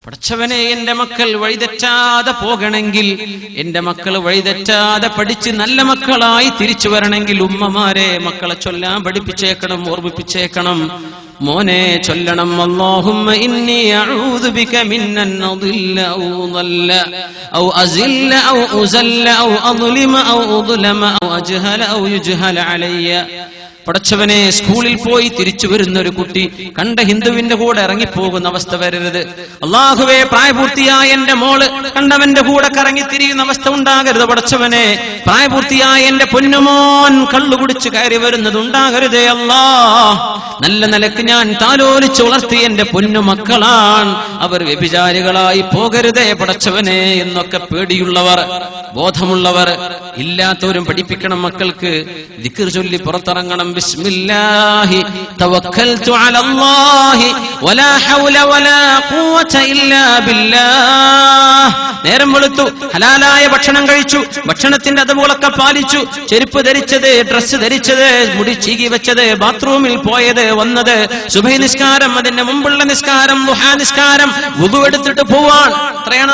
പടച്ചവനെ, എന്റെ മക്കൾ വഴിതെറ്റാതെ പോകണമെങ്കിൽ, എന്റെ മക്കൾ വഴിതെറ്റാതെ പഠിച്ച് നല്ല മക്കളായി തിരിച്ചു വരണമെങ്കിൽ ഉമ്മമാരെ മക്കളെ ചൊല്ലാൻ പഠിപ്പിച്ചേക്കണം, ഓർമ്മിപ്പിച്ചേക്കണം. മോനെ ചൊല്ലണം, അല്ലാഹുമ്മ ഇന്നി അഊദു ബിക മിന്നൻ അദില്ല ഔ ദല്ല ഔ അസില്ല ഔ ഉസല്ല ഔ അദ്ലിമ ഔ ഉദ്ലമ ഔ അജ്ഹല ഔ യുജ്ഹല അലയ്യ. പടച്ചവനെ, സ്കൂളിൽ പോയി തിരിച്ചു വരുന്ന ഒരു കുട്ടി കണ്ട ഹിന്ദുവിന്റെ കൂടെ ഇറങ്ങിപ്പോകുന്ന അവസ്ഥ വരരുത്. അല്ലാഹുവേ, പ്രായപൂർത്തിയായ എന്റെ മോള് കണ്ടവന്റെ കൂടെ കറങ്ങിത്തിരിയുന്ന അവസ്ഥ ഉണ്ടാകരുത്. പടച്ചവനെ, പ്രായപൂർത്തിയായ എന്റെ പൊന്നുമോൻ കള്ളുകുടിച്ച് കയറി വരുന്നത് ഉണ്ടാകരുതേ അല്ലാ. നല്ല നിലക്ക് ഞാൻ താലോലിച്ച് വളർത്തി എന്റെ പൊന്നുമക്കളാണ്, അവർ വ്യഭിചാരികളായി പോകരുതേ പടച്ചവനെ എന്നൊക്കെ പേടിയുള്ളവർ, ബോധമുള്ളവർ. ഇല്ലാത്തവരും പഠിപ്പിക്കണം മക്കൾക്ക്. ദിക്ർ ചൊല്ലി പുറത്തിറങ്ങണം. ബിസ്മില്ലാഹി തവക്കൽതു അലല്ലാഹി വലാ ഹൗല വലാ ഖുവത ഇല്ലാ ബില്ലാഹ്. നേരം വെളുത്തു, ഹലാലായ ഭക്ഷണം കഴിച്ചു, ഭക്ഷണത്തിന്റെ അതുപോലൊക്കെ പാലിച്ചു, ചെരുപ്പ് ധരിച്ചത്, ഡ്രസ്സ് ധരിച്ചത്, മുടി ചീകി വെച്ചത്, ബാത്റൂമിൽ പോയത്, വന്നത്, സുബഹി നിസ്കാരം, അതിന്റെ മുമ്പുള്ള നിസ്കാരം, ദുഹാ നിസ്കാരം, വുദു എടുത്തിട്ട് പോവാൻ. എത്രയാണ്